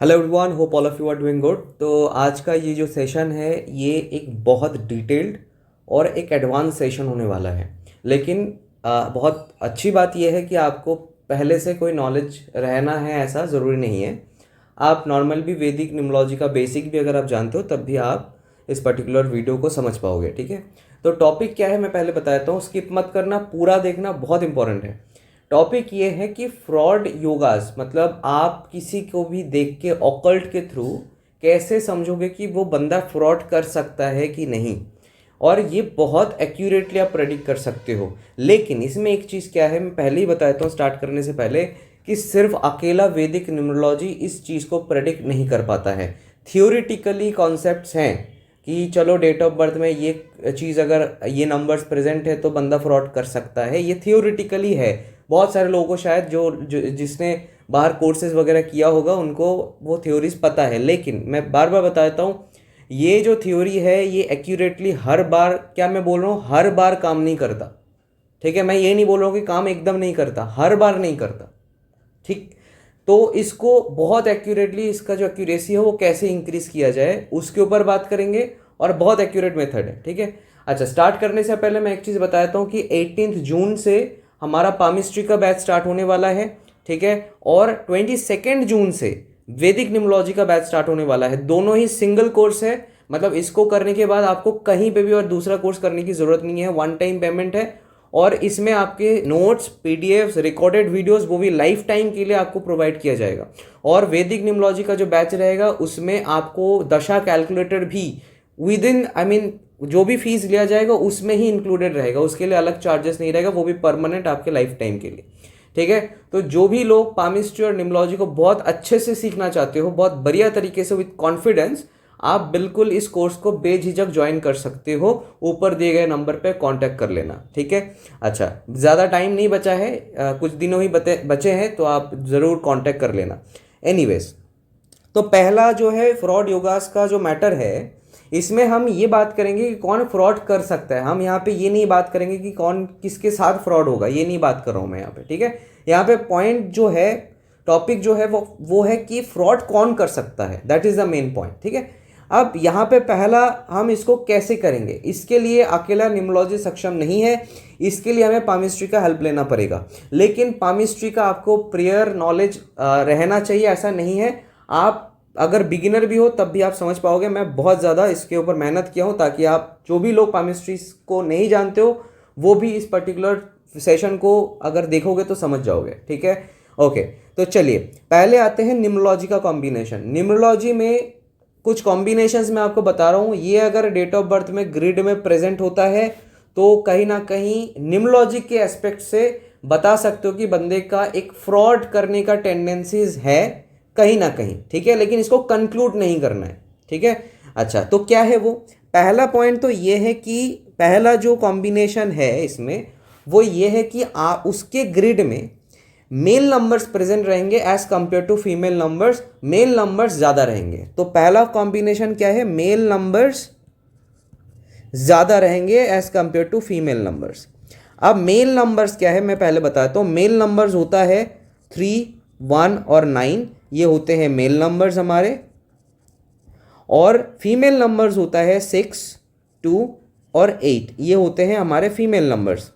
Hello everyone, hope all of you are doing good. तो आज का ये जो सेशन है ये एक बहुत डिटेल्ड और एक एडवांस सेशन होने वाला है। लेकिन बहुत अच्छी बात यह है कि आपको पहले से कोई नॉलेज रहना है ऐसा ज़रूरी नहीं है। आप नॉर्मल भी वैदिक न्यूमरोलॉजी का बेसिक भी अगर आप जानते हो तब भी आप इस पर्टिकुलर वीडियो को समझ पाओगे। ठीक है, तो टॉपिक क्या है मैं पहले बताता हूँ, स्किप मत करना, पूरा देखना, बहुत इंपॉर्टेंट है। टॉपिक ये है कि फ्रॉड योगास मतलब आप किसी को भी देख के ऑकल्ट के थ्रू कैसे समझोगे कि वो बंदा फ्रॉड कर सकता है कि नहीं, और ये बहुत एक्यूरेटली आप प्रेडिक्ट कर सकते हो। लेकिन इसमें एक चीज़ क्या है, मैं पहले ही बताता हूँ स्टार्ट करने से पहले, कि सिर्फ अकेला वैदिक न्यूमरोलॉजी इस चीज़ को प्रेडिक्ट नहीं कर पाता है। थियोरिटिकली कॉन्सेप्ट्स हैं कि चलो डेट ऑफ बर्थ में ये चीज़ अगर ये नंबर्स प्रेजेंट है तो बंदा फ्रॉड कर सकता है, ये थियोरिटिकली है। बहुत सारे लोगों को शायद जिसने बाहर कोर्सेज वगैरह किया होगा उनको वो थ्योरीज पता है। लेकिन मैं बार बार बताता हूँ, ये जो थ्योरी है ये एक्यूरेटली हर बार, क्या मैं बोल रहा हूँ, हर बार काम नहीं करता। ठीक है, मैं ये नहीं बोल रहा हूँ कि काम एकदम नहीं करता, हर बार नहीं करता। ठीक, तो इसको बहुत एक्यूरेटली, इसका जो एक्यूरेसी है वो कैसे इंक्रीज किया जाए उसके ऊपर बात करेंगे, और बहुत एक्यूरेट मेथड है। ठीक है, अच्छा, स्टार्ट करने से पहले मैं एक चीज़ बताता हूँ कि 18 जून से हमारा पामिस्ट्री का बैच स्टार्ट होने वाला है। ठीक है, और 22 जून से वैदिक न्यूमरोलॉजी का बैच स्टार्ट होने वाला है। दोनों ही सिंगल कोर्स है, मतलब इसको करने के बाद आपको कहीं पे भी और दूसरा कोर्स करने की ज़रूरत नहीं है, वन टाइम पेमेंट है। और इसमें आपके नोट्स, पीडीएफ्स, रिकॉर्डेड वीडियोस, वो भी लाइफ टाइम के लिए आपको प्रोवाइड किया जाएगा। और वैदिक न्यूमरोलॉजी का जो बैच रहेगा उसमें आपको दशा कैलकुलेटर भी विद इन, आई मीन जो भी फीस लिया जाएगा उसमें ही इंक्लूडेड रहेगा, उसके लिए अलग चार्जेस नहीं रहेगा, वो भी परमानेंट आपके लाइफ टाइम के लिए। ठीक है, तो जो भी लोग पामिस्ट्री और न्यूमरोलॉजी को बहुत अच्छे से सीखना चाहते हो, बहुत बढ़िया तरीके से विद कॉन्फिडेंस, आप बिल्कुल इस कोर्स को बेझिझक ज्वाइन कर सकते हो। ऊपर दिए गए नंबर पे कांटेक्ट कर लेना। ठीक है, अच्छा, ज़्यादा टाइम नहीं बचा है, कुछ दिनों ही बचे हैं, तो आप ज़रूर कांटेक्ट कर लेना। एनीवेज, तो पहला जो है फ्रॉड योगास का जो मैटर है, इसमें हम ये बात करेंगे कि कौन फ्रॉड कर सकता है। हम यहाँ पे ये नहीं बात करेंगे कि कौन किसके साथ फ्रॉड होगा, ये नहीं बात कर रहा हूँ मैं यहाँ पे। ठीक है, यहाँ पे पॉइंट जो है, टॉपिक जो है वो है कि फ्रॉड कौन कर सकता है, that is the main point. ठीक है, अब यहाँ पे पहला हम इसको कैसे करेंगे, इसके लिए अकेला न्यूमरोलॉजी सक्षम नहीं है, इसके लिए हमें पामिस्ट्री का हेल्प लेना पड़ेगा। लेकिन पामिस्ट्री का आपको प्रियर नॉलेज रहना चाहिए, ऐसा नहीं है। आप अगर बिगिनर भी हो तब भी आप समझ पाओगे। मैं बहुत ज़्यादा इसके ऊपर मेहनत किया हूँ ताकि आप जो भी लोग पामिस्ट्री को नहीं जानते हो वो भी इस पर्टिकुलर सेशन को अगर देखोगे तो समझ जाओगे। ठीक है, ओके, तो चलिए पहले आते हैं न्यूमरोलॉजी का कॉम्बिनेशन। न्यूमरोलॉजी में कुछ कॉम्बिनेशंस मैं आपको बता रहा हूँ, ये अगर डेट ऑफ बर्थ में ग्रिड में प्रेजेंट होता है तो कहीं ना कहीं न्यूमरोलॉजी के एस्पेक्ट से बता सकते हो कि बंदे का एक फ्रॉड करने का टेंडेंसीज है कहीं ना कहीं। ठीक है, लेकिन इसको कंक्लूड नहीं करना है। ठीक है, अच्छा, तो क्या है वो पहला पॉइंट, तो ये है कि पहला जो कॉम्बिनेशन है इसमें वो ये है कि उसके ग्रिड में मेल नंबर्स प्रेजेंट रहेंगे as compare to female numbers, male numbers ज़्यादा रहेंगे। तो पहला कॉम्बिनेशन क्या है, मेल नंबर्स ज़्यादा रहेंगे as compare to female numbers. अब मेल नंबर्स क्या है मैं पहले बताता हूँ। मेल नंबर्स होता है 3, 1 और 9, ये होते हैं मेल नंबर्स हमारे। और फीमेल नंबर्स होता है 6, 2 और 8, ये होते हैं हमारे फीमेल नंबर्स।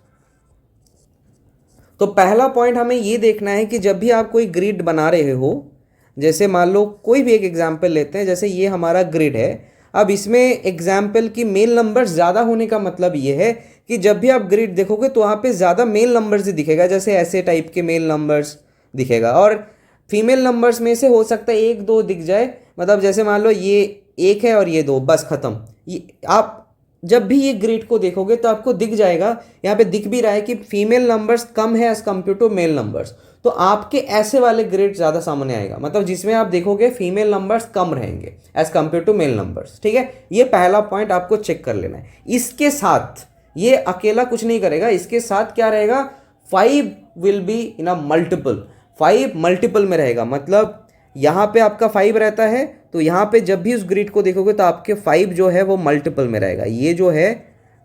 तो पहला पॉइंट हमें ये देखना है कि जब भी आप कोई ग्रिड बना रहे हो, जैसे मान लो कोई भी एक एग्जाम्पल लेते हैं, जैसे ये हमारा ग्रिड है। अब इसमें एग्जाम्पल की मेल नंबर्स ज़्यादा होने का मतलब ये है कि जब भी आप ग्रिड देखोगे तो वहाँ पे ज़्यादा मेल नंबर्स ही दिखेगा, जैसे ऐसे टाइप के मेल नंबर्स दिखेगा। और फीमेल नंबर्स में से हो सकता है 1-2 दिख जाए, मतलब जैसे मान लो ये 1 है और ये 2, बस ख़त्म। ये आप जब भी ये ग्रिड को देखोगे तो आपको दिख जाएगा, यहाँ पे दिख भी रहा है कि फीमेल नंबर्स कम है as compare to male numbers. तो आपके ऐसे वाले ग्रिड ज़्यादा सामने आएगा, मतलब जिसमें आप देखोगे फीमेल नंबर्स कम रहेंगे as compare to male numbers. ठीक है, ये पहला पॉइंट आपको चेक कर लेना है। इसके साथ ये अकेला कुछ नहीं करेगा, इसके साथ क्या रहेगा, 5 will be in a multiple, 5 multiple में रहेगा। मतलब यहाँ पे आपका 5 रहता है तो यहाँ पे जब भी उस ग्रिड को देखोगे तो आपके 5 जो है वो मल्टीपल में रहेगा, ये जो है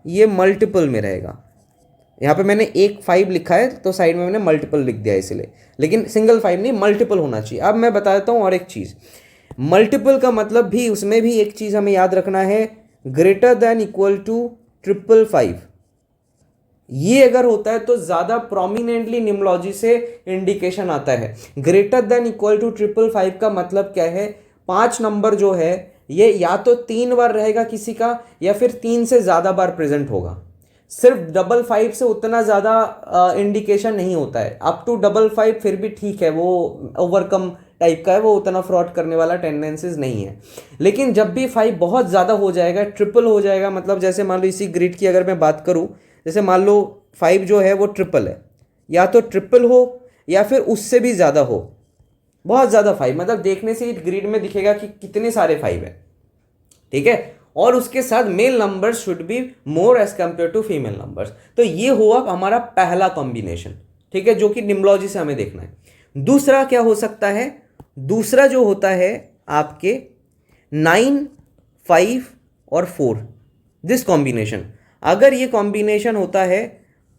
ये मल्टीपल में रहेगा। यहाँ पे मैंने एक 5 लिखा है तो साइड में मैंने मल्टीपल लिख दिया इसलिए, लेकिन सिंगल 5 नहीं, मल्टीपल होना चाहिए। अब मैं बता देता हूँ और एक चीज़, मल्टीपल का मतलब भी उसमें भी एक चीज़ हमें याद रखना है, ग्रेटर देन इक्वल टू 555। ये अगर होता है तो ज़्यादा प्रोमिनेंटली निम्नोलॉजी से इंडिकेशन आता है। ग्रेटर देन इक्वल टू 555 का मतलब क्या है, 5 नंबर जो है ये या तो 3 बार रहेगा किसी का, या फिर 3 से ज़्यादा बार प्रेजेंट होगा। सिर्फ 555 से उतना ज़्यादा इंडिकेशन नहीं होता है। अप टू 555 फिर भी ठीक है, वो ओवरकम टाइप का है, वो उतना फ्रॉड करने वाला टेंडेंसीज नहीं है। लेकिन जब भी 5 बहुत ज़्यादा हो जाएगा, ट्रिपल हो जाएगा, मतलब जैसे मान लो इसी ग्रिड की अगर मैं बात करूँ, जैसे मान लो 5 जो है वो ट्रिपल है, या तो ट्रिपल हो या फिर उससे भी ज़्यादा हो, बहुत ज़्यादा 5, मतलब देखने से ही ग्रिड में दिखेगा कि कितने सारे 5 है, ठीक है। और उसके साथ male numbers should be more as compare to female numbers. तो ये हुआ हमारा पहला कॉम्बिनेशन, ठीक है, जो कि निम्नोलॉजी से हमें देखना है। दूसरा क्या हो सकता है, दूसरा जो होता है आपके 9, 5 और 4, दिस कॉम्बिनेशन। अगर ये कॉम्बिनेशन होता है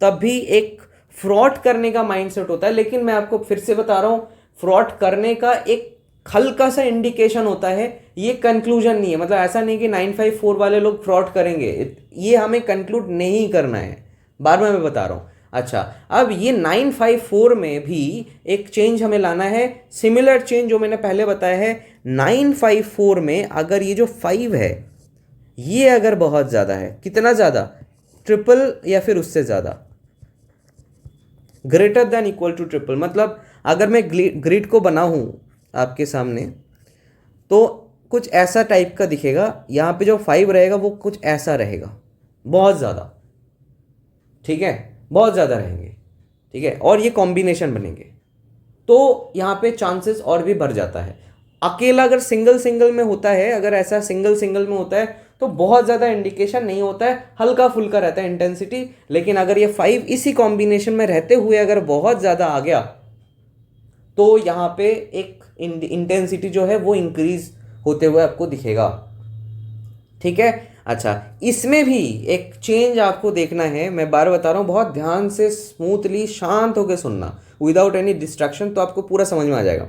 तब भी एक फ्रॉड करने का माइंडसेट होता है। लेकिन मैं आपको फिर से बता रहा हूं, फ्रॉड करने का एक हल्का सा इंडिकेशन होता है, ये कंक्लूजन नहीं है। मतलब ऐसा नहीं कि 954 वाले लोग फ्रॉड करेंगे, ये हमें कंक्लूड नहीं करना है, बार बार मैं बता रहा हूँ। अच्छा, अब ये 954 में भी एक चेंज हमें लाना है, सिमिलर चेंज जो मैंने पहले बताया है। 954 में अगर ये जो 5 है ये अगर बहुत ज़्यादा है, कितना ज़्यादा, ट्रिपल या फिर उससे ज़्यादा, greater than equal to triple, मतलब अगर मैं ग्रिड को बनाऊँ आपके सामने तो कुछ ऐसा टाइप का दिखेगा। यहाँ पे जो 5 रहेगा वो कुछ ऐसा रहेगा, बहुत ज़्यादा, ठीक है, बहुत ज़्यादा रहेंगे, ठीक है, और ये कॉम्बिनेशन बनेंगे, तो यहाँ पे चांसेस और भी बढ़ जाता है। अकेला अगर सिंगल सिंगल में होता है, अगर ऐसा सिंगल सिंगल में होता है तो बहुत ज़्यादा इंडिकेशन नहीं होता है, हल्का फुल्का रहता है इंटेंसिटी। लेकिन अगर ये 5 इसी कॉम्बिनेशन में रहते हुए अगर बहुत ज़्यादा आ गया तो यहाँ पे एक इंटेंसिटी जो है वो इंक्रीज होते हुए आपको दिखेगा, ठीक है। अच्छा, इसमें भी एक चेंज आपको देखना है, मैं बार बता रहा हूँ, बहुत ध्यान से स्मूथली शांत होकर सुनना विदाउट एनी डिस्ट्रैक्शन, तो आपको पूरा समझ में आ जाएगा।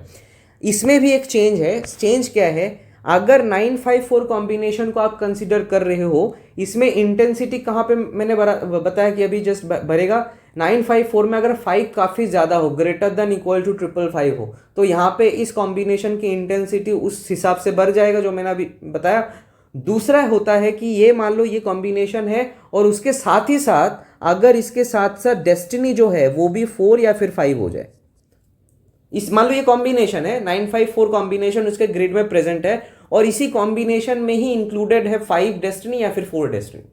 इसमें भी एक चेंज है। चेंज क्या है, अगर 954 कॉम्बिनेशन को आप कंसिडर कर रहे हो, इसमें इंटेंसिटी कहाँ पे मैंने बताया कि अभी जस्ट भरेगा 954 में अगर 5 काफ़ी ज़्यादा हो, ग्रेटर देन इक्वल टू 555 हो, तो यहाँ पे इस कॉम्बिनेशन की इंटेंसिटी उस हिसाब से बढ़ जाएगा जो मैंने अभी बताया। दूसरा होता है कि ये मान लो ये कॉम्बिनेशन है और उसके साथ ही साथ अगर इसके साथ साथ डेस्टिनी जो है वो भी 4 या फिर 5 हो जाए, इस मान लो ये कॉम्बिनेशन है 954 कॉम्बिनेशन उसके ग्रिड में प्रेजेंट है और इसी कॉम्बिनेशन में ही इंक्लूडेड है 5 डेस्टिनी या फिर 4 डेस्टिनी,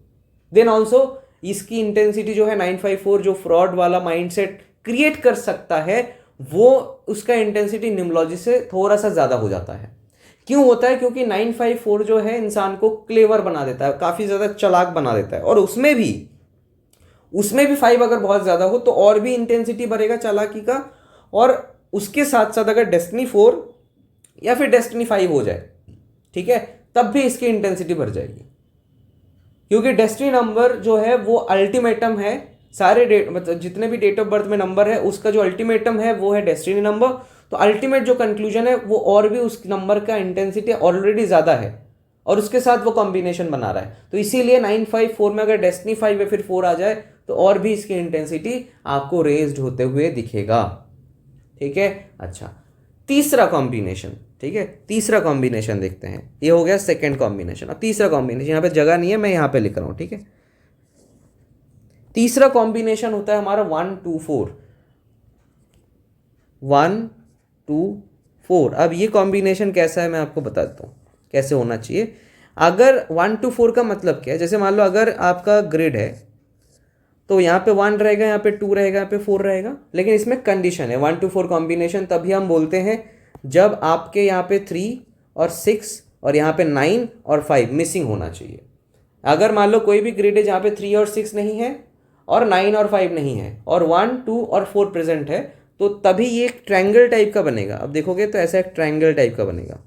देन ऑल्सो इसकी इंटेंसिटी जो है 954 जो फ्रॉड वाला माइंडसेट क्रिएट कर सकता है, वो उसका इंटेंसिटी निम्नोलॉजी से थोड़ा सा ज्यादा हो जाता है। क्यों होता है, क्योंकि 954 जो है इंसान को क्लेवर बना देता है, काफी ज्यादा चालाक बना देता है, और उसमें भी 5 अगर बहुत ज्यादा हो तो और भी इंटेंसिटी बढ़ेगा चालाकी का, और उसके साथ साथ अगर डेस्टिनी 4 या फिर डेस्टिनी 5 हो जाए, ठीक है, तब भी इसकी इंटेंसिटी बढ़ जाएगी। क्योंकि डेस्टिनी नंबर जो है वो अल्टीमेटम है, सारे डेट मतलब जितने भी डेट ऑफ बर्थ में नंबर है उसका जो अल्टीमेटम है वो है डेस्टिनी नंबर। तो अल्टीमेट जो कंक्लूजन है वो और भी उस नंबर का इंटेंसिटी ऑलरेडी ज़्यादा है और उसके साथ वो कॉम्बिनेशन बना रहा है, तो इसीलिए 954 में अगर डेस्टिनी 5 या फिर 4 आ जाए तो और भी इसकी इंटेंसिटी आपको रेज्ड होते हुए दिखेगा, ठीक है। अच्छा, तीसरा कॉम्बिनेशन, ठीक है, तीसरा कॉम्बिनेशन देखते हैं। ये हो गया सेकंड कॉम्बिनेशन। अब तीसरा कॉम्बिनेशन, यहाँ पे जगह नहीं है, मैं यहाँ पे लिख रहा हूँ, ठीक है। तीसरा कॉम्बिनेशन होता है हमारा 1 2 4, 1 2 4। अब ये कॉम्बिनेशन कैसा है मैं आपको बता देता हूँ कैसे होना चाहिए। अगर 1 2 4 का मतलब क्या है, जैसे मान लो अगर आपका ग्रिड है तो यहाँ पे 1 रहेगा, यहाँ पे 2 रहेगा, यहाँ पे 4 रहेगा, लेकिन इसमें कंडीशन है 1 2 4 कॉम्बिनेशन तभी हम बोलते हैं जब आपके यहाँ पे 3 और 6 और यहाँ पे 9 और 5 मिसिंग होना चाहिए। अगर मान लो कोई भी ग्रिड है जहाँ पे 3 और 6 नहीं है और 9 और 5 नहीं है और 1 2 और 4 प्रेजेंट है, तो तभी ये एक ट्रायंगल टाइप का बनेगा। अब देखोगे तो ऐसा एक ट्रायंगल टाइप का बनेगा,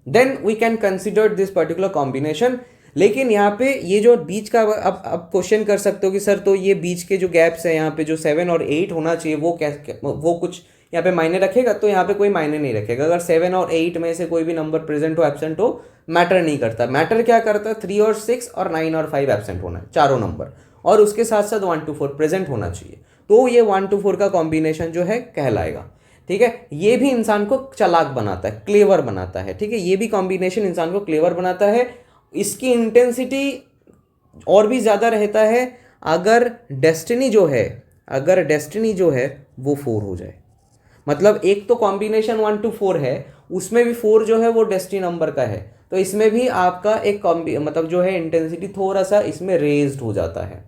then we can consider this particular combination. लेकिन यहाँ पे ये जो बीच का अब क्वेश्चन कर सकते हो कि सर तो ये बीच के जो गैप्स है यहाँ पे जो 7 और 8 होना चाहिए वो कुछ यहाँ पे मायने रखेगा, तो यहाँ पे कोई मायने नहीं रखेगा। अगर 7 और 8 में से कोई भी नंबर प्रेजेंट हो, एब्सेंट हो, मैटर नहीं करता। मैटर क्या करता है, 3 और 6 और 9 और 5 एब्सेंट होना है, चारों नंबर, और उसके साथ साथ 1 to 4 प्रेजेंट होना चाहिए। तो ये 1 to 4 का कॉम्बिनेशन जो है कहलाएगा। ठीक है, ये भी इंसान को चालाक बनाता है, क्लेवर बनाता है। ठीक है, ये भी कॉम्बिनेशन इंसान को क्लेवर बनाता है। इसकी इंटेंसिटी और भी ज़्यादा रहता है अगर डेस्टिनी जो है वो 4 हो जाए। मतलब एक तो कॉम्बिनेशन 1 to 4 है, उसमें भी 4 जो है वो डेस्टिनी नंबर का है, तो इसमें भी आपका एक मतलब जो है इंटेंसिटी थोड़ा सा इसमें रेज्ड हो जाता है।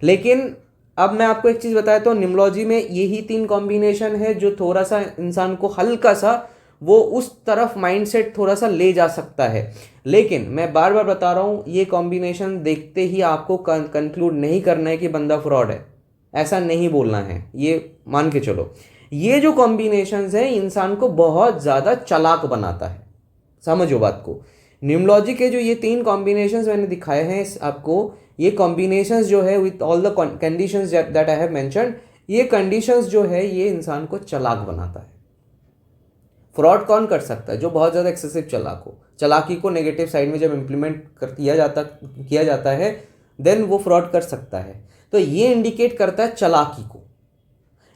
लेकिन अब मैं आपको एक चीज़ बताया, तो न्यूमरोलॉजी में यही 3 कॉम्बिनेशन है जो थोड़ा सा इंसान को हल्का सा वो उस तरफ माइंडसेट थोड़ा सा ले जा सकता है। लेकिन मैं बार बार बता रहा हूँ, ये कॉम्बिनेशन देखते ही आपको कंक्लूड नहीं करना है कि बंदा फ्रॉड है, ऐसा नहीं बोलना है। ये मान के चलो, ये जो कॉम्बिनेशंस हैं इंसान को बहुत ज़्यादा चालाक बनाता है। समझो बात को। न्यूमरोलॉजी के जो ये 3 कॉम्बिनेशंस मैंने दिखाए हैं आपको, ये कॉम्बिनेशंस जो है with all the conditions that I have mentioned, ये कंडीशंस जो है ये इंसान को चालाक बनाता है। फ्रॉड कौन कर सकता है? जो बहुत ज़्यादा एक्सेसिव चालाक हो। चालाकी को नेगेटिव साइड में जब इम्प्लीमेंट किया जाता है देन वो फ्रॉड कर सकता है। तो ये इंडिकेट करता है चालाकी को।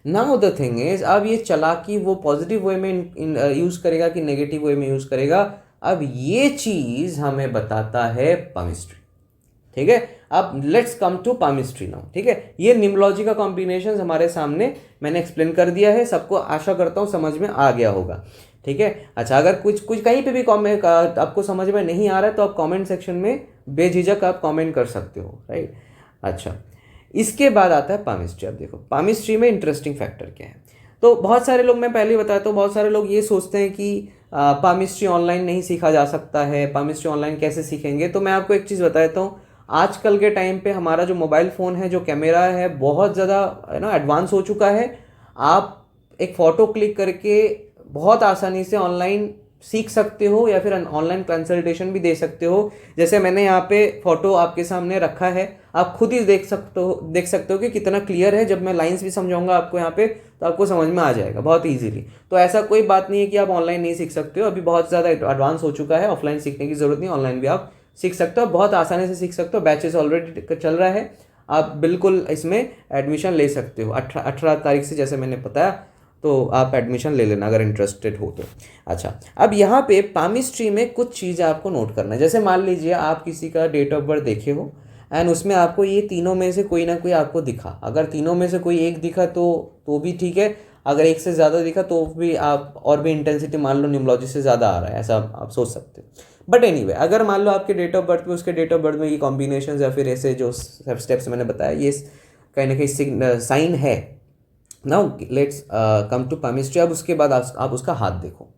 नाउ द थिंग इज, अब ये चालाकी वो पॉजिटिव वे में यूज़ करेगा कि नेगेटिव वे में यूज़ करेगा, अब ये चीज़ हमें बताता है पामिस्ट्री। ठीक है, अब let's come to palmistry now. ठीक है, ये न्यूमरोलॉजी का कॉम्बिनेशन हमारे सामने मैंने एक्सप्लेन कर दिया है, सबको आशा करता हूँ समझ में आ गया होगा। ठीक है, अच्छा, अगर कुछ कहीं पे भी आपको समझ में नहीं आ रहा है तो आप कमेंट सेक्शन में बेझिझक आप कमेंट कर सकते हो, राइट। अच्छा, इसके बाद आता है पामिस्ट्री। अब देखो पामिस्ट्री में इंटरेस्टिंग फैक्टर क्या है। तो बहुत सारे लोग, मैं पहले ही बताया, तो बहुत सारे लोग ये सोचते हैं कि पामिस्ट्री ऑनलाइन नहीं सीखा जा सकता है, पामिस्ट्री ऑनलाइन कैसे सीखेंगे। तो मैं आपको एक चीज़ बताता हूँ, आजकल के टाइम पे हमारा जो मोबाइल फ़ोन है, जो कैमरा है, बहुत ज़्यादा एडवांस हो चुका है। आप एक फ़ोटो क्लिक करके बहुत आसानी से ऑनलाइन सीख सकते हो, या फिर ऑनलाइन कंसल्टेशन भी दे सकते हो। जैसे मैंने यहाँ पे फ़ोटो आपके सामने रखा है, आप खुद ही देख सकते हो कि कितना क्लियर है। जब मैं लाइंस भी समझाऊंगा आपको यहाँ पे तो आपको समझ में आ जाएगा बहुत ईजीली। तो ऐसा कोई बात नहीं है कि आप ऑनलाइन नहीं सीख सकते हो, अभी बहुत ज़्यादा एडवांस हो चुका है, ऑफलाइन सीखने की ज़रूरत नहीं, ऑनलाइन भी आप सीख सकते हो, बहुत आसानी से सीख सकते हो। बैचेस ऑलरेडी चल रहा है, आप बिल्कुल इसमें एडमिशन ले सकते हो। 18 तारीख से, जैसे मैंने बताया, तो आप एडमिशन ले लेना अगर इंटरेस्टेड हो तो। अच्छा, अब यहाँ पे पामिस्ट्री में कुछ चीज़ें आपको नोट करना है। जैसे मान लीजिए आप किसी का डेट ऑफ बर्थ देखे हो एंड उसमें आपको ये तीनों में से कोई ना कोई आपको दिखा। अगर तीनों में से कोई एक दिखा तो भी ठीक है, अगर एक से ज़्यादा दिखा तो भी आप और भी इंटेंसिटी मान लो न्यूमरोलॉजी से ज़्यादा आ रहा है, ऐसा आप सोच सकते हो। बट एनीवे, अगर मान लो आपके डेट ऑफ बर्थ में, उसके डेट ऑफ बर्थ में ये कॉम्बिनेशन या फिर ऐसे जो स्टेप्स मैंने बताया, ये कहीं ना कहीं साइन है। Now let's come to palmistry. अब उसके बाद आप उसका हाथ देखो।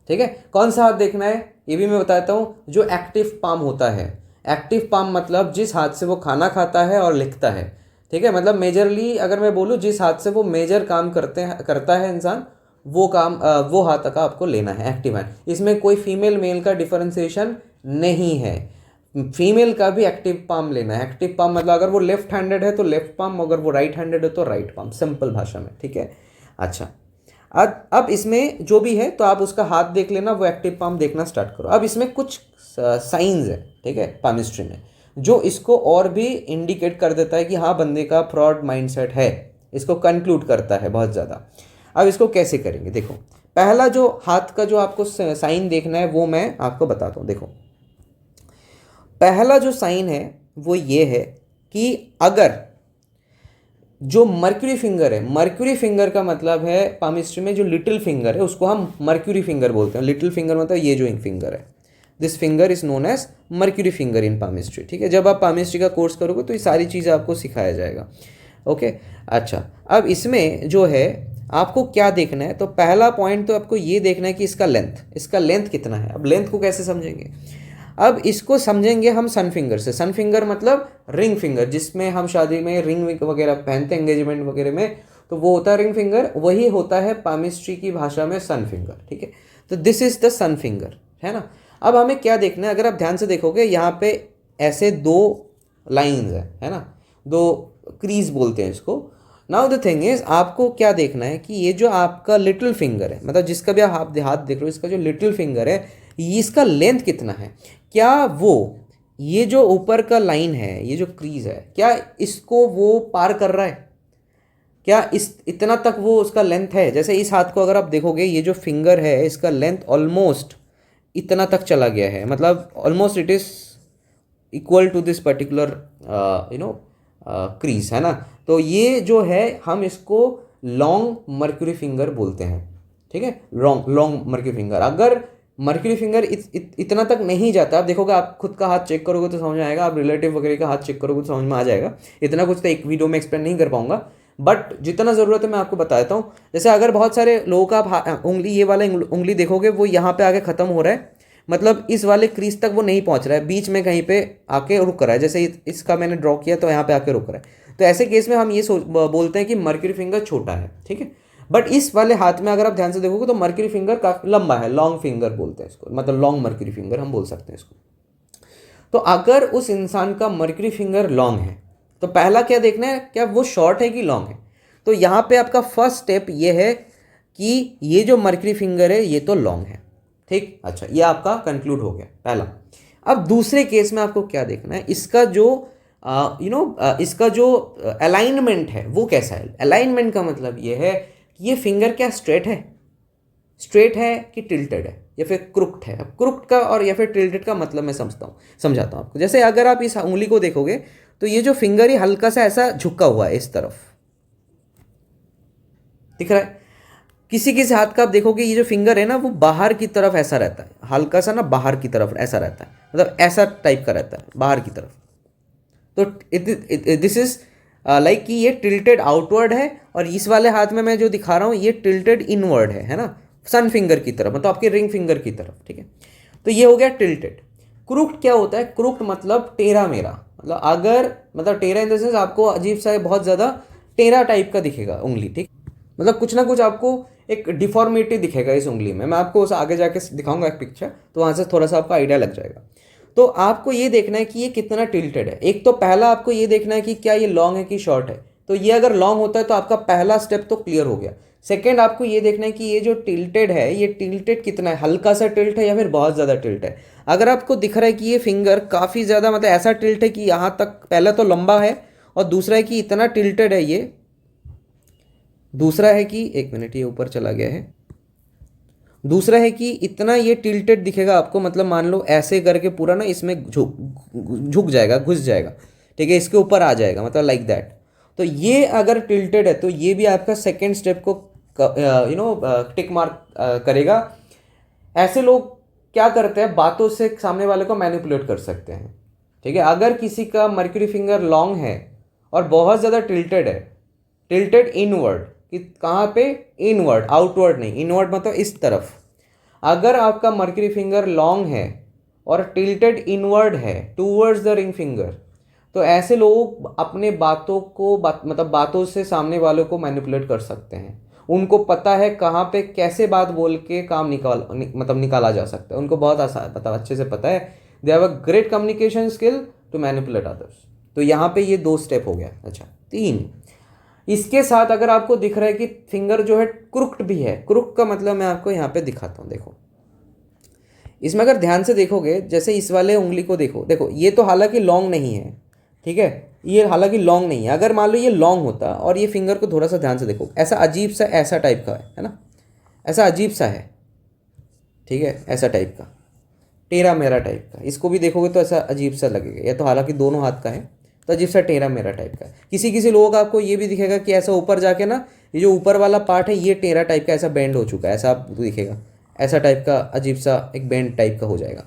ठीक है, कौन सा हाथ देखना है ये भी मैं बताता हूँ। जो एक्टिव पाम होता है, एक्टिव पाम मतलब जिस हाथ से वो खाना खाता है और लिखता है। ठीक है, मतलब मेजरली अगर मैं बोलूँ, जिस हाथ से वो मेजर काम करता है इंसान, वो हाथ का आपको लेना है, एक्टिव हैंड। इसमें कोई फीमेल मेल का डिफरेंशिएशन नहीं है, फीमेल का भी एक्टिव पाम लेना है। एक्टिव पाम मतलब अगर वो लेफ्ट हैंडेड है तो लेफ्ट पाम, अगर वो राइट हैंडेड है तो राइट पाम, सिंपल भाषा में। ठीक है, अच्छा, अब इसमें जो भी है तो आप उसका हाथ देख लेना, वो एक्टिव पाम देखना स्टार्ट करो। अब इसमें कुछ साइंस है, ठीक है, पामिस्ट्री में, जो इसको और भी इंडिकेट कर देता है कि हाँ बंदे का फ्रॉड माइंडसेट है, इसको कंक्लूड करता है बहुत ज़्यादा। अब इसको कैसे करेंगे, देखो। पहला जो हाथ का जो आपको साइन देखना है वो मैं आपको बताता हूँ। देखो, पहला जो साइन है वो ये है कि अगर जो मर्क्यूरी फिंगर है, मर्क्यूरी फिंगर का मतलब है पामिस्ट्री में जो लिटिल फिंगर है उसको हम मर्क्यूरी फिंगर बोलते हैं। लिटिल फिंगर मतलब ये जो फिंगर है, this finger is known as Mercury finger in palmistry. ठीक है, जब आप पामिस्ट्री का कोर्स करोगे तो ये सारी चीज़ें आपको सिखाया जाएगा। ओके, अच्छा, अब इसमें जो है आपको क्या देखना है, तो पहला पॉइंट तो आपको ये देखना है कि इसका लेंथ कितना है। अब लेंथ को कैसे समझेंगे, अब इसको समझेंगे हम सन फिंगर से। सन फिंगर मतलब रिंग फिंगर, जिसमें हम शादी में रिंग वगैरह पहनते हैं, एंगेजमेंट वगैरह में, तो वो होता है रिंग फिंगर, वही होता है पामिस्ट्री की भाषा में सन फिंगर। ठीक है, तो this is the sun finger, है ना। अब हमें क्या देखना है, अगर आप ध्यान से देखोगे यहाँ पे ऐसे दो लाइंस है ना, दो क्रीज बोलते हैं इसको। नाउ द थिंग इज, आपको क्या देखना है कि ये जो आपका लिटिल फिंगर है, मतलब जिसका भी आप हाथ देख रहे हो, इसका जो लिटिल फिंगर है, ये इसका लेंथ कितना है। क्या वो ये जो ऊपर का लाइन है, ये जो क्रीज है, क्या इसको वो पार कर रहा है, क्या इस इतना तक वो उसका लेंथ है। जैसे इस हाथ को अगर आप देखोगे, ये जो फिंगर है इसका लेंथ ऑलमोस्ट इतना तक चला गया है, मतलब almost it is equal to this particular you know crease, है ना। तो ये जो है हम इसको लॉन्ग मर्क्यूरी फिंगर बोलते हैं, ठीक है। लॉन्ग लॉन्ग मर्क्यूरी फिंगर, अगर मर्क्यूरी फिंगर इतना तक नहीं जाता, आप देखोगे, आप खुद का हाथ चेक करोगे तो समझ में आएगा, आप रिलेटिव वगैरह का हाथ चेक करोगे तो समझ में आ जाएगा। इतना कुछ तो एक वीडियो में एक्सप्लेन नहीं कर पाऊंगा, बट जितना ज़रूरत है मैं आपको बता देता हूँ। जैसे अगर बहुत सारे लोगों का आप उंगली, ये वाला उंगली देखोगे, वो यहाँ पे आके ख़त्म हो रहा है, मतलब इस वाले क्रीज तक वो नहीं पहुँच रहा है, बीच में कहीं पे आके रुक रहा है। जैसे इसका मैंने ड्रॉ किया तो यहाँ पे आके रुक रहा है, तो ऐसे केस में हम ये बोलते हैं कि मर्क्यूरी फिंगर छोटा है, ठीक है। बट इस वाले हाथ में अगर आप ध्यान से देखोगे तो मर्क्यूरी फिंगर काफ़ी लंबा है, लॉन्ग फिंगर बोलते हैं इसको, मतलब लॉन्ग मर्क्यूरी फिंगर हम बोल सकते हैं इसको। तो अगर उस इंसान का मर्क्यूरी फिंगर लॉन्ग है, तो पहला क्या देखना है, क्या वो शॉर्ट है कि लॉन्ग है। तो यहाँ पे आपका फर्स्ट स्टेप ये है कि ये जो मर्क्यूरी फिंगर है ये तो लॉन्ग है, ठीक। अच्छा, ये आपका कंक्लूड हो गया पहला। अब दूसरे केस में आपको क्या देखना है, इसका जो इसका जो अलाइनमेंट है वो कैसा है। अलाइनमेंट का मतलब ये है कि ये फिंगर क्या स्ट्रेट है कि टिल्टेड है या फिर क्रुक्ड है। अब क्रुक्ड का और या फिर टिल्टेड का मतलब मैं समझाता हूँ आपको। जैसे अगर आप इस उंगली को देखोगे तो ये जो फिंगर ही हल्का सा ऐसा झुका हुआ है, इस तरफ दिख रहा है। किसी किसी हाथ का आप देखोगे ये जो फिंगर है ना, वो बाहर की तरफ ऐसा रहता है, हल्का सा ना बाहर की तरफ ऐसा रहता है, मतलब ऐसा टाइप का रहता है बाहर की तरफ। तो दिस इज लाइक कि ये टिल्टेड आउटवर्ड है, और इस वाले हाथ में मैं जो दिखा रहा हूँ ये टिल्टेड इनवर्ड है ना, सन फिंगर की तरफ, मतलब आपके रिंग फिंगर की तरफ, ठीक है। तो ये हो गया टिल्टेड। क्रूक्ड क्या होता है, क्रूक्ड मतलब टेढ़ा मेरा, मतलब अगर, मतलब टेढ़ा इन द सेंस आपको अजीब सा बहुत ज़्यादा टेढ़ा टाइप का दिखेगा उंगली, ठीक, मतलब कुछ ना कुछ आपको एक डिफॉर्मिटी दिखेगा इस उंगली में। मैं आपको उस आगे जाके दिखाऊंगा एक पिक्चर, तो वहाँ से थोड़ा सा आपको आइडिया लग जाएगा। तो आपको ये देखना है कि ये कितना टिल्टेड है। एक तो पहला आपको ये देखना है कि क्या ये लॉन्ग है कि शॉर्ट है। तो ये अगर लॉन्ग होता है तो आपका पहला स्टेप तो क्लियर हो गया। सेकेंड, आपको ये देखना है कि ये जो टिल्टेड है, ये टिल्टेड कितना है, हल्का सा टिल्ट है या फिर बहुत ज़्यादा टिल्ट है। अगर आपको दिख रहा है कि ये फिंगर काफ़ी ज़्यादा, मतलब ऐसा टिल्ट है कि यहाँ तक, पहला तो लंबा है और दूसरा है कि इतना टिल्टेड है, ये दूसरा है कि, एक मिनट, ये ऊपर चला गया है, दूसरा है कि इतना ये टिल्टेड दिखेगा आपको, मतलब मान लो ऐसे करके पूरा ना इसमें झुक जाएगा, घुस जाएगा, ठीक है, इसके ऊपर आ जाएगा, मतलब लाइक दैट। तो ये अगर टिल्टेड है तो ये भी आपका सेकेंड स्टेप को टिक मार्क करेगा। ऐसे लोग क्या करते हैं, बातों से सामने वाले को मैनिपुलेट कर सकते हैं, ठीक है। अगर किसी का मर्क्यूरी फिंगर लॉन्ग है और बहुत ज़्यादा टिल्टेड है, टिल्टेड इनवर्ड, कि कहाँ पे, इनवर्ड, आउटवर्ड नहीं, इनवर्ड मतलब इस तरफ। अगर आपका मर्क्यूरी फिंगर लॉन्ग है और टिल्टेड इनवर्ड है टूवर्ड्स द रिंग फिंगर, तो ऐसे लोग अपने बातों को मतलब बातों से सामने वालों को मैनिपुलेट कर सकते हैं। उनको पता है कहाँ पे कैसे बात बोल के काम निकाला जा सकता है। उनको बहुत आसान अच्छे से पता है। They have a great communication skill to manipulate others. तो यहाँ पे ये 2 स्टेप हो गया। अच्छा, 3, इसके साथ अगर आपको दिख रहा है कि फिंगर जो है क्रुक्ड भी है, क्रुक्ड का मतलब मैं आपको यहाँ पे दिखाता हूँ। देखो, इसमें अगर ध्यान से देखोगे, जैसे इस वाले उंगली को देखो, ये तो हालांकि लॉन्ग नहीं है, ठीक है, ये हालांकि लॉन्ग नहीं है। अगर मान लो ये लॉन्ग होता और ये फिंगर को थोड़ा सा ध्यान से देखो, ऐसा अजीब सा, ऐसा टाइप का है ना, ऐसा अजीब सा है, ठीक है, ऐसा टाइप का, टेढ़ा मेरा टाइप का। इसको भी देखोगे तो ऐसा अजीब सा लगेगा, या तो हालांकि दोनों हाथ का है तो अजीब सा टेढ़ा मेरा टाइप का है। किसी लोगों का आपको ये भी दिखेगा कि ऐसा ऊपर जाके ना, ये जो ऊपर वाला पार्ट है ये टेढ़ा टाइप का ऐसा बेंड हो चुका है, ऐसा आपको दिखेगा, ऐसा टाइप का अजीब सा एक बेंड टाइप का हो जाएगा,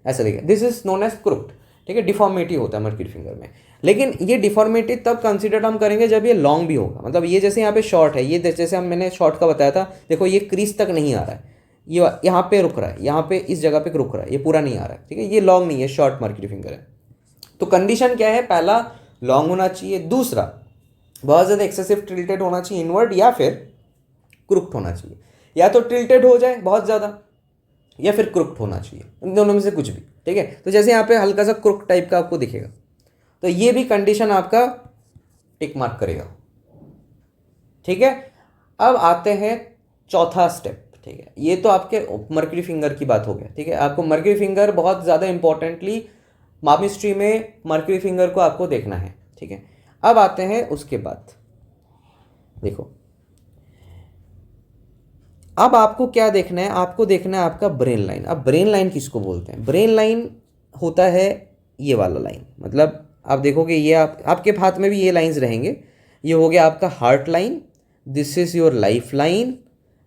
ऐसा दिखेगा। This is known as crooked, ठीक है, डिफॉर्मिटी होता है मर्क्यूरी फिंगर में। लेकिन ये डिफॉर्मिटी तब कंसिडर हम करेंगे जब ये लॉन्ग भी होगा। मतलब ये जैसे यहाँ पे शॉर्ट है, ये जैसे मैंने शॉर्ट का बताया था, देखो ये क्रीज तक नहीं आ रहा है, ये यहाँ पे रुक रहा है, यहाँ पे इस जगह पे रुक रहा है, ये पूरा नहीं आ रहा है, ठीक है, ये लॉन्ग नहीं है, शॉर्ट मर्क्यूरी फिंगर है। तो कंडीशन क्या है, पहला लॉन्ग होना चाहिए, दूसरा बहुत ज़्यादा एक्सेसिव टिल्टेड होना चाहिए इनवर्ड, या फिर क्रुक्ड होना चाहिए। या तो टिल्टेड हो जाए बहुत ज़्यादा, या फिर क्रुक्ड होना चाहिए, इन दोनों में से कुछ भी, ठीक है। तो जैसे यहाँ पे हल्का सा क्रुक्ड टाइप का आपको दिखेगा, तो ये भी कंडीशन आपका टिक मार्क करेगा। ठीक है। अब आते हैं चौथा स्टेप, ठीक है। ये तो आपके मर्क्यूरी फिंगर की बात हो गया, ठीक है। आपको मर्क्यूरी फिंगर बहुत ज़्यादा इंपॉर्टेंटली पामिस्ट्री में मर्क्यूरी फिंगर को आपको देखना है, ठीक है। अब आते हैं उसके बाद, देखो अब आपको क्या देखना है, आपको देखना है आपका ब्रेन लाइन। अब ब्रेन लाइन किसको बोलते हैं? ब्रेन लाइन होता है ये वाला लाइन, मतलब आप देखोगे ये आपके हाथ में भी ये लाइंस रहेंगे। ये हो गया आपका heart line, this is your life line,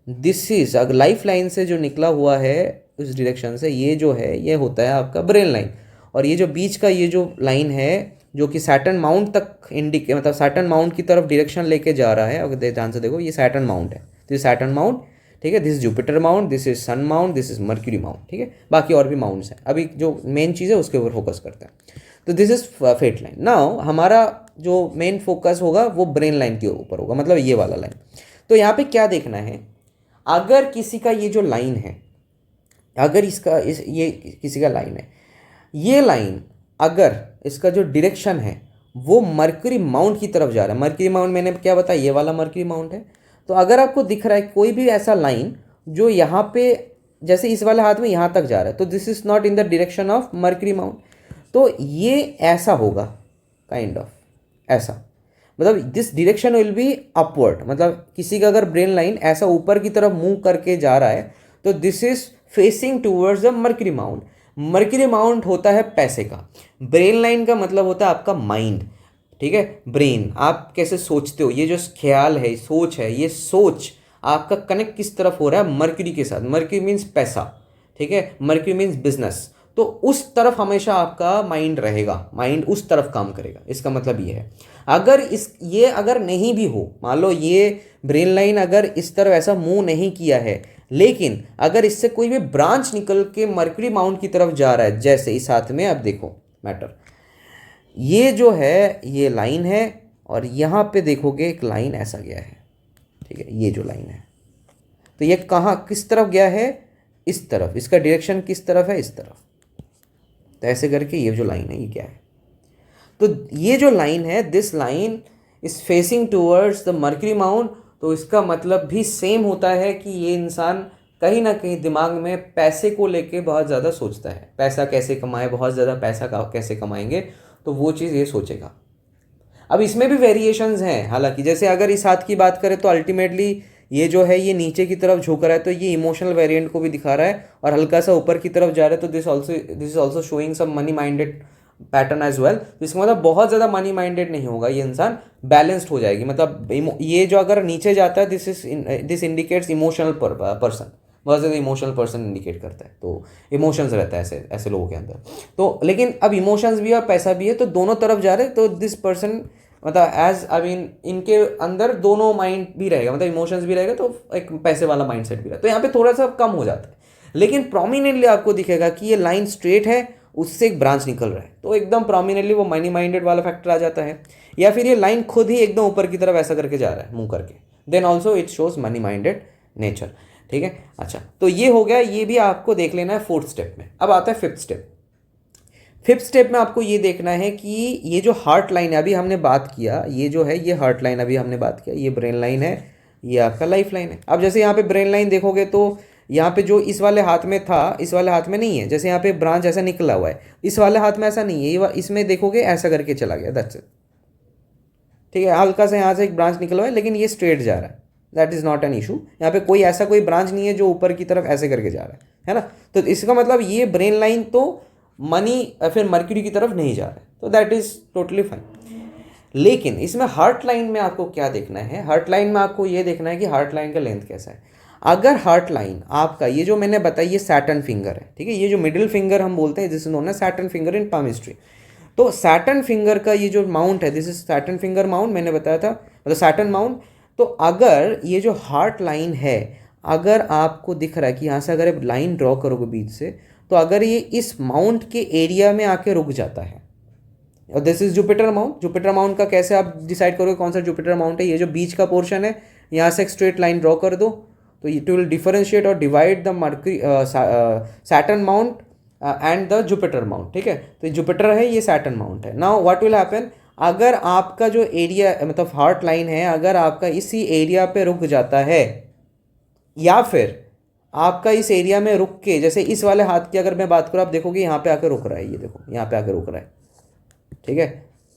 this is अगर लाइफ लाइन से जो निकला हुआ है उस डायरेक्शन से, ये जो है ये होता है आपका ब्रेन लाइन। और ये जो बीच का ये जो लाइन है जो कि सैटर्न माउंट तक मतलब सैटर्न माउंट की तरफ डायरेक्शन लेके जा रहा है, अगर ध्यान से देखो ये सैटर्न माउंट है, तो ये सैटर्न माउंट, ठीक है। This is Jupiter mount, this is sun mount, this is Mercury mount, ठीक है। बाकी और भी माउंट्स हैं, अभी जो मेन चीज़ है उसके ऊपर फोकस करते हैं। तो this is fate line. Now हमारा जो मेन फोकस होगा वो ब्रेन लाइन के ऊपर होगा, मतलब ये वाला लाइन। तो यहाँ पे क्या देखना है, अगर किसी का ये जो लाइन है, अगर ये किसी का लाइन है, ये लाइन अगर इसका जो डायरेक्शन है वो मर्क्यूरी माउंट की तरफ जा रहा है, मर्क्यूरी माउंट मैंने क्या बताया, ये वाला मर्क्यूरी माउंट है। तो अगर आपको दिख रहा है कोई भी ऐसा लाइन जो यहाँ पे जैसे इस वाले हाथ में यहाँ तक जा रहा है, तो this is not in the direction of mercury mount. तो ये ऐसा होगा, काइंड ऑफ ऐसा, मतलब this direction will be upward. मतलब किसी का अगर ब्रेन लाइन ऐसा ऊपर की तरफ मूव करके जा रहा है तो this is facing towards the mercury mount. Mercury mount होता है पैसे का, ब्रेन लाइन का मतलब होता है आपका माइंड, ठीक है। ब्रेन, आप कैसे सोचते हो, ये जो ख्याल है, सोच है, ये सोच आपका कनेक्ट किस तरफ हो रहा है, मर्क्यूरी के साथ। मर्क्यूरी मीन्स पैसा, ठीक है। Mercury means business. तो उस तरफ हमेशा आपका माइंड रहेगा, माइंड उस तरफ काम करेगा, इसका मतलब ये है। अगर ये अगर नहीं भी हो, मान लो ये ब्रेन लाइन अगर इस तरफ ऐसा मूव नहीं किया है, लेकिन अगर इससे कोई भी ब्रांच निकल के मर्क्यूरी माउंट की तरफ जा रहा है, जैसे इस हाथ में, अब देखो मैटर, ये जो है ये लाइन है और यहाँ पे देखोगे एक लाइन ऐसा गया है, ठीक है। ये जो लाइन है तो ये कहाँ किस तरफ गया है, इस तरफ, इसका डायरेक्शन किस तरफ है, इस तरफ। तो ऐसे करके ये जो लाइन है ये क्या है, तो ये जो लाइन है, this line is facing towards the mercury mount. तो इसका मतलब भी सेम होता है कि ये इंसान कहीं ना कहीं दिमाग में पैसे को लेके बहुत ज़्यादा सोचता है, पैसा कैसे कमाए, बहुत ज़्यादा पैसा कैसे कमाएंगे, तो वो चीज़ ये सोचेगा। अब इसमें भी वेरिएशंस हैं, हालांकि जैसे अगर इस हाथ की बात करें तो अल्टीमेटली ये जो है ये नीचे की तरफ झुक रहा है, तो ये इमोशनल वेरिएंट को भी दिखा रहा है, और हल्का सा ऊपर की तरफ जा रहा है, तो this is also showing some money minded pattern as well. तो इसका मतलब बहुत ज़्यादा मनी माइंडेड नहीं होगा ये इंसान, बैलेंस्ड हो जाएगी। मतलब ये जो अगर नीचे जाता है, दिस इंडिकेट्स इमोशनल पर्सन, बहुत ज़्यादा इमोशनल पर्सन इंडिकेट करता है। तो इमोशंस रहता है ऐसे ऐसे लोगों के अंदर। तो लेकिन अब इमोशंस भी है और पैसा भी है, तो दोनों तरफ जा रहे हैं। तो दिस पर्सन मतलब एज आई मीन इनके अंदर दोनों माइंड भी रहेगा, मतलब इमोशंस भी रहेगा, तो एक पैसे वाला माइंड सेट भी रहेगा। तो यहाँ पे थोड़ा सा कम हो जाता है, लेकिन प्रोमिनेंटली आपको दिखेगा कि ये लाइन स्ट्रेट है, उससे एक ब्रांच निकल रहा है, तो एकदम प्रोमिनेंटली वो मनी माइंडेड वाला फैक्टर आ जाता है। या फिर ये लाइन खुद ही एकदम ऊपर की तरफ ऐसा करके जा रहा है मुंह करके, then also it shows money minded nature, ठीक है। अच्छा, तो ये हो गया, ये भी आपको देख लेना है फोर्थ स्टेप में। अब आता है फिफ्थ स्टेप। फिफ्थ स्टेप में आपको ये देखना है कि ये जो हार्ट लाइन है, अभी हमने बात किया, ये जो है ये हार्ट लाइन अभी हमने बात किया, ये ब्रेन लाइन है, ये आपका लाइफ लाइन है। अब जैसे यहाँ पे ब्रेन लाइन देखोगे तो यहाँ पे जो इस वाले हाथ में था, इस वाले हाथ में नहीं है। जैसे यहाँ पे ब्रांच ऐसा निकला हुआ है, इस वाले हाथ में ऐसा नहीं है, ये इसमें देखोगे ऐसा करके चला गया, दैट्स इट, ठीक है। हल्का सा यहाँ से एक ब्रांच निकला हुआ है, लेकिन ये स्ट्रेट जा रहा है, that is not an issue. यहाँ पे कोई ऐसा कोई ब्रांच नहीं है जो ऊपर की तरफ ऐसे करके जा रहा है ना। तो इसका मतलब ये ब्रेन लाइन तो मनी फिर मर्क्यूरी की तरफ नहीं जा रहा है, तो दैट इज़ टोटली फाइन। लेकिन इसमें हार्ट लाइन में आपको क्या देखना है, हार्ट लाइन में आपको ये देखना है कि हार्ट लाइन का लेंथ कैसा है। अगर हार्ट लाइन आपका ये जो मैंने बताया ये सैटर्न फिंगर है, ठीक है, ये जो मिडिल फिंगर हम बोलते हैं, this is known as Saturn finger in palmistry. तो सैटर्न फिंगर का ये जो माउंट है, this is Saturn finger mount, मैंने बताया था, मतलब सैटर्न माउंट। तो अगर ये जो हार्ट लाइन है, अगर आपको दिख रहा है कि यहाँ से अगर लाइन ड्रॉ करोगे बीच से, तो अगर ये इस माउंट के एरिया में आके रुक जाता है, और this is Jupiter mount. Jupiter mount का कैसे आप डिसाइड करोगे कौन सा जुपिटर माउंट है, ये जो बीच का पोर्शन है, यहाँ से एक स्ट्रेट लाइन ड्रॉ कर दो, तो इट विल डिफरेंशिएट और divide the mercury Saturn mount and the Jupiter mount, ठीक है। तो जुपिटर है, ये सैटर्न माउंट है। नाउ व्हाट विल हैपन, अगर आपका जो एरिया मतलब हार्ट लाइन है, अगर आपका इसी एरिया पे रुक जाता है, या फिर आपका इस एरिया में रुक के, जैसे इस वाले हाथ की अगर मैं बात करूँ, आप देखोगे यहाँ पे आके रुक रहा है, ये देखो यहाँ पे आके रुक रहा है, ठीक है।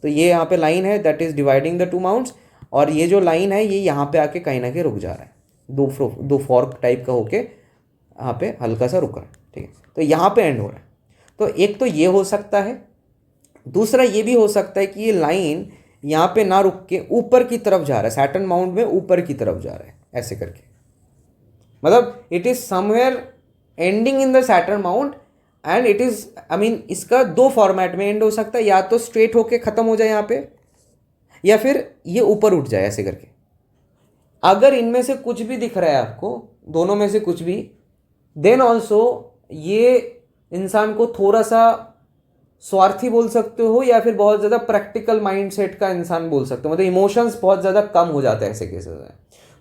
तो ये यहाँ पे लाइन है that is dividing the two mounts, और ये जो लाइन है ये यहाँ पे आके कहीं ना कहीं रुक जा रहा है, दो फॉर्क टाइप का होके यहाँ पे हल्का सा रुक रहा है, ठीक है। तो यहाँ पे एंड हो रहा है। तो एक तो ये हो सकता है, दूसरा ये भी हो सकता है कि ये लाइन यहाँ पे ना रुक के ऊपर की तरफ जा रहा है, सैटर्न माउंट में ऊपर की तरफ जा रहा है ऐसे करके, मतलब it is somewhere ending in the Saturn mount and it is I mean इसका दो फॉर्मेट में एंड हो सकता है, या तो स्ट्रेट होके खत्म हो जाए यहाँ पे, या फिर ये ऊपर उठ जाए ऐसे करके। अगर इनमें से कुछ भी दिख रहा है आपको, दोनों में से कुछ भी, देन ऑल्सो ये इंसान को थोड़ा सा स्वार्थी बोल सकते हो, या फिर बहुत ज़्यादा प्रैक्टिकल माइंडसेट का इंसान बोल सकते हो, मतलब इमोशंस बहुत ज़्यादा कम हो जाते हैं ऐसे केसेस में।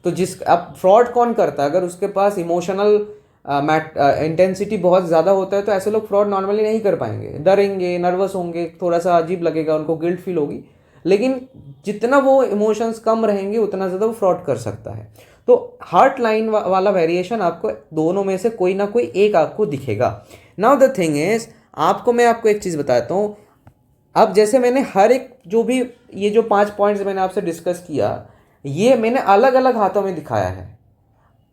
तो अब फ्रॉड कौन करता है, अगर उसके पास इमोशनल इंटेंसिटी बहुत ज़्यादा होता है, तो ऐसे लोग फ्रॉड नॉर्मली नहीं कर पाएंगे, डरेंगे, नर्वस होंगे, थोड़ा सा अजीब लगेगा, उनको गिल्ट फील होगी। लेकिन जितना वो इमोशंस कम रहेंगे उतना ज़्यादा वो फ्रॉड कर सकता है। तो हार्ट लाइन वाला वेरिएशन आपको दोनों में से कोई ना कोई एक आपको दिखेगा। नाउ द थिंग इज, मैं आपको एक चीज़ बताता हूँ। अब जैसे मैंने हर एक जो भी ये जो 5 पॉइंट्स मैंने आपसे डिस्कस किया, ये मैंने अलग अलग हाथों में दिखाया है,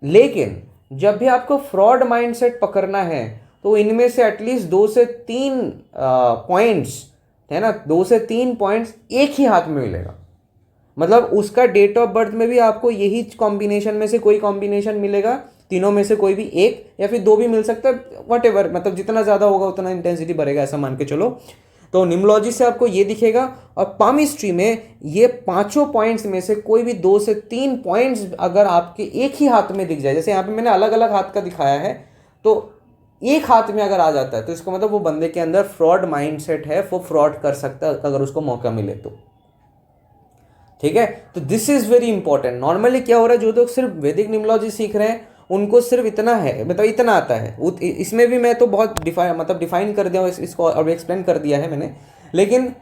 लेकिन जब भी आपको फ्रॉड माइंडसेट पकड़ना है तो इनमें से एटलीस्ट 2 से 3 पॉइंट्स है ना, 2 से 3 पॉइंट्स एक ही हाथ में मिलेगा। मतलब उसका डेट ऑफ बर्थ में भी आपको यही कॉम्बिनेशन में से कोई कॉम्बिनेशन मिलेगा, तीनों में से कोई भी एक या फिर दो भी मिल सकता है, वट एवर, मतलब जितना ज़्यादा होगा उतना इंटेंसिटी बढ़ेगा, ऐसा मान के चलो। तो न्यूमरोलॉजी से आपको ये दिखेगा, और पामिस्ट्री में ये 5 पॉइंट्स में से कोई भी 2 से 3 पॉइंट्स अगर आपके एक ही हाथ में दिख जाए, जैसे यहाँ पे मैंने अलग अलग हाथ का दिखाया है, तो एक हाथ में अगर आ जाता है तो इसका मतलब वो बंदे के अंदर फ्रॉड माइंडसेट है, वो फ्रॉड कर सकता है अगर उसको मौका मिले तो, ठीक है। तो this is very important. Normally क्या हो रहा है, जो लोग सिर्फ वैदिक न्यूमरोलॉजी सीख रहे हैं उनको सिर्फ इतना है, मतलब इतना आता है, इसमें भी मैं तो बहुत डिफाइन कर दिया हूँ इसको, और एक्सप्लेन कर दिया है मैंने, लेकिन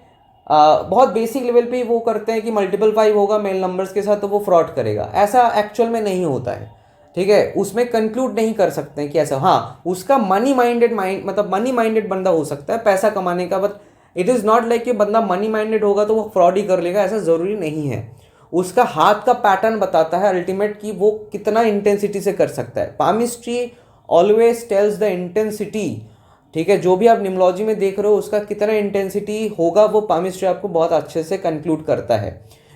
बहुत बेसिक लेवल पे वो करते हैं कि मल्टीपल 5 होगा मेल नंबर्स के साथ तो वो फ्रॉड करेगा। ऐसा एक्चुअल में नहीं होता है, ठीक है। उसमें कंक्लूड नहीं कर सकते हैं कि ऐसा, हाँ उसका मनी माइंडेड बंदा हो सकता है पैसा कमाने का, but it is not like कि बंदा मनी माइंडेड होगा तो वो फ्रॉड ही कर लेगा, ऐसा ज़रूरी नहीं है। उसका हाथ का पैटर्न बताता है अल्टीमेट कि वो कितना इंटेंसिटी से कर सकता है। Palmistry always tells the intensity, ठीक है। जो भी आप न्यूमरोलॉजी में देख रहे हो उसका कितना इंटेंसिटी होगा वो पामिस्ट्री आपको बहुत अच्छे से कंक्लूड करता है,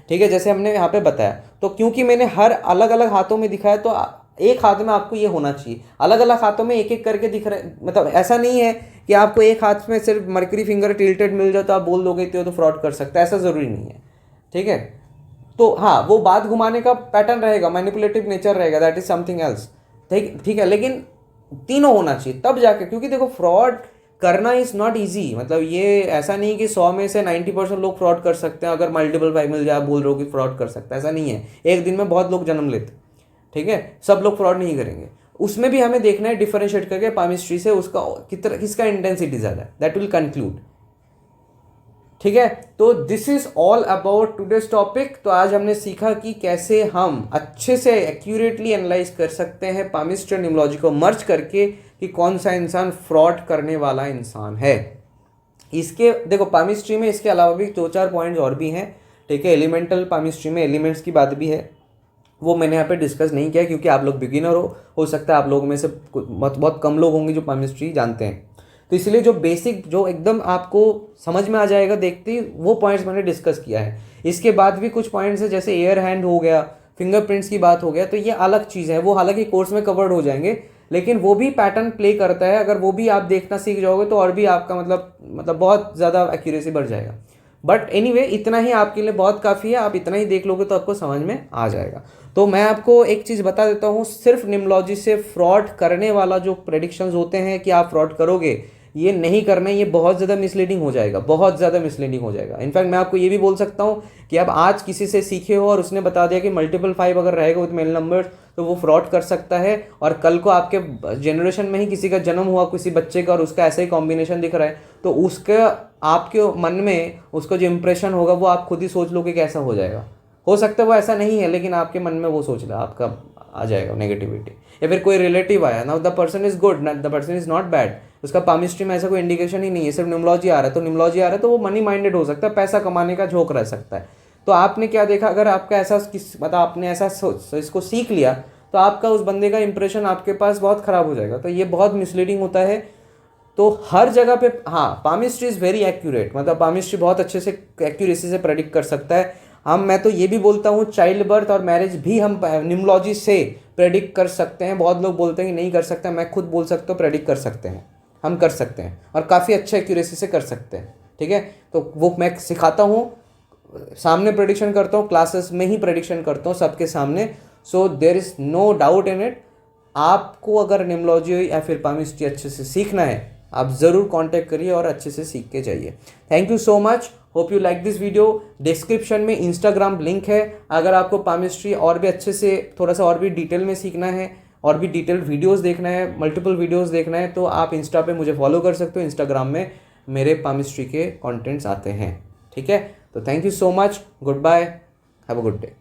ठीक है। जैसे हमने यहाँ पे बताया, तो क्योंकि मैंने हर अलग अलग हाथों में दिखाया, तो एक हाथ में आपको ये होना चाहिए, अलग अलग हाथों में एक एक करके दिख रहे, मतलब ऐसा नहीं है कि आपको एक हाथ में सिर्फ मर्करी फिंगर टिल्टेड मिल जाए तो आप बोल दोगे तो फ्रॉड कर सकता है, ऐसा ज़रूरी नहीं है, ठीक है। तो हाँ, वो बात घुमाने का पैटर्न रहेगा, मैनिपुलेटिव नेचर रहेगा, दैट इज समथिंग एल्स, ठीक है। लेकिन तीनों होना चाहिए तब जाके, क्योंकि देखो फ्रॉड करना इज नॉट ईजी, मतलब ये ऐसा नहीं कि 100 में से 90% लोग फ्रॉड कर सकते हैं। अगर मल्टीपल 5 मिल जाए, आप बोल रहे हो कि फ्रॉड कर सकता है, ऐसा नहीं है। एक दिन में बहुत लोग जन्म लेते, ठीक है, सब लोग फ्रॉड नहीं करेंगे। उसमें भी हमें देखना है डिफरेंशिएट करके पामिस्ट्री से उसका किसका इंटेंसिटी ज़्यादा है, दैट विल कंक्लूड, ठीक है। तो this is all about today's topic. तो आज हमने सीखा कि कैसे हम अच्छे से एक्यूरेटली एनालाइज कर सकते हैं पामिस्ट्री और न्यूमरोलॉजी को मर्ज करके कि कौन सा इंसान फ्रॉड करने वाला इंसान है। इसके देखो पामिस्ट्री में इसके अलावा भी 2-4 पॉइंट्स और भी हैं, ठीक है। एलिमेंटल पामिस्ट्री में एलिमेंट्स की बात भी है, वो मैंने यहाँ पे डिस्कस नहीं किया क्योंकि आप लोग बिगिनर हो सकता है आप लोगों में से बहुत कम लोग होंगे जो पामिस्ट्री जानते हैं। तो इसलिए जो बेसिक, जो एकदम आपको समझ में आ जाएगा देखते ही, वो पॉइंट्स मैंने डिस्कस किया है। इसके बाद भी कुछ पॉइंट्स है, जैसे एयर हैंड हो गया, फिंगरप्रिंट्स की बात हो गया, तो ये अलग चीज़ है, वो हालांकि कोर्स में कवर्ड हो जाएंगे, लेकिन वो भी पैटर्न प्ले करता है। अगर वो भी आप देखना सीख जाओगे तो और भी आपका मतलब बहुत ज़्यादा एक्यूरेसी बढ़ जाएगा। बट एनीवे, इतना ही आपके लिए बहुत काफ़ी है, आप इतना ही देख लोगे तो आपको समझ में आ जाएगा। तो मैं आपको एक चीज़ बता देता हूँ, सिर्फ न्यूमरोलॉजी से फ्रॉड करने वाला जो प्रेडिक्शंस होते हैं कि आप फ्रॉड करोगे, ये नहीं करना है, ये बहुत ज़्यादा मिसलीडिंग हो जाएगा, बहुत ज़्यादा मिसलीडिंग हो जाएगा। इनफैक्ट मैं आपको ये भी बोल सकता हूँ कि आप आज किसी से सीखे हो और उसने बता दिया कि मल्टीपल 5 अगर रहेगा विथ मेल नंबर्स तो वो फ्रॉड कर सकता है, और कल को आपके जनरेशन में ही किसी का जन्म हुआ किसी बच्चे का और उसका ऐसा ही कॉम्बिनेशन दिख रहा है, तो उसका आपके मन में उसका जो इंप्रेशन होगा वो आप खुद ही सोच लो कि कैसा हो जाएगा। हो सकता है वो ऐसा नहीं है, लेकिन आपके मन में वो सोच रहा आपका आ जाएगा नेगेटिविटी। या फिर कोई रिलेटिव आया, now the person is good, the person is not bad, उसका पामिस्ट्री में ऐसा कोई इंडिकेशन ही नहीं है, सिर्फ न्यूमरोलॉजी आ रहा है, तो न्यूमरोलॉजी आ रहा है तो वो मनी माइंडेड हो सकता है, पैसा कमाने का झोंक रह सकता है। तो आपने क्या देखा, अगर आपका ऐसा मतलब आपने ऐसा इसको सीख लिया तो आपका उस बंदे का इंप्रेशन आपके पास बहुत खराब हो जाएगा। तो ये बहुत मिसलीडिंग होता है। तो हर जगह पे हाँ, पामिस्ट्री इज़ वेरी एक्यूरेट, मतलब पामिस्ट्री बहुत अच्छे से एक्यूरेसी से प्रेडिक्ट कर सकता है। मैं तो ये भी बोलता हूँ चाइल्ड बर्थ और मैरिज भी हम न्यूमरोलॉजी से प्रेडिक्ट कर सकते हैं। बहुत लोग बोलते हैं कि नहीं कर सकते, मैं खुद बोल सकता हूँ प्रेडिक्ट कर सकते हैं, हम कर सकते हैं और काफ़ी अच्छे एक्यूरेसी से कर सकते हैं। ठीक है, तो वो मैं सिखाता हूँ, सामने प्रेडिक्शन करता हूँ, क्लासेस में ही प्रेडिक्शन करता हूँ सबके सामने। So there is no doubt in it. आपको अगर न्यूमरोलॉजी या फिर पामिस्ट्री अच्छे से सीखना है, आप ज़रूर कांटेक्ट करिए और अच्छे से सीख के जाइए। Thank you so much, hope you like this video. Description में इंस्टाग्राम लिंक है, अगर आपको पामिस्ट्री और भी अच्छे से थोड़ा सा और भी डिटेल में सीखना है और भी डिटेल्ड वीडियोस देखना है, मल्टीपल वीडियोस देखना है, तो आप इंस्टा पे मुझे फॉलो कर सकते हो। इंस्टाग्राम में मेरे पामिस्ट्री के कंटेंट्स आते हैं। ठीक है, तो thank you so much, goodbye, have a good day.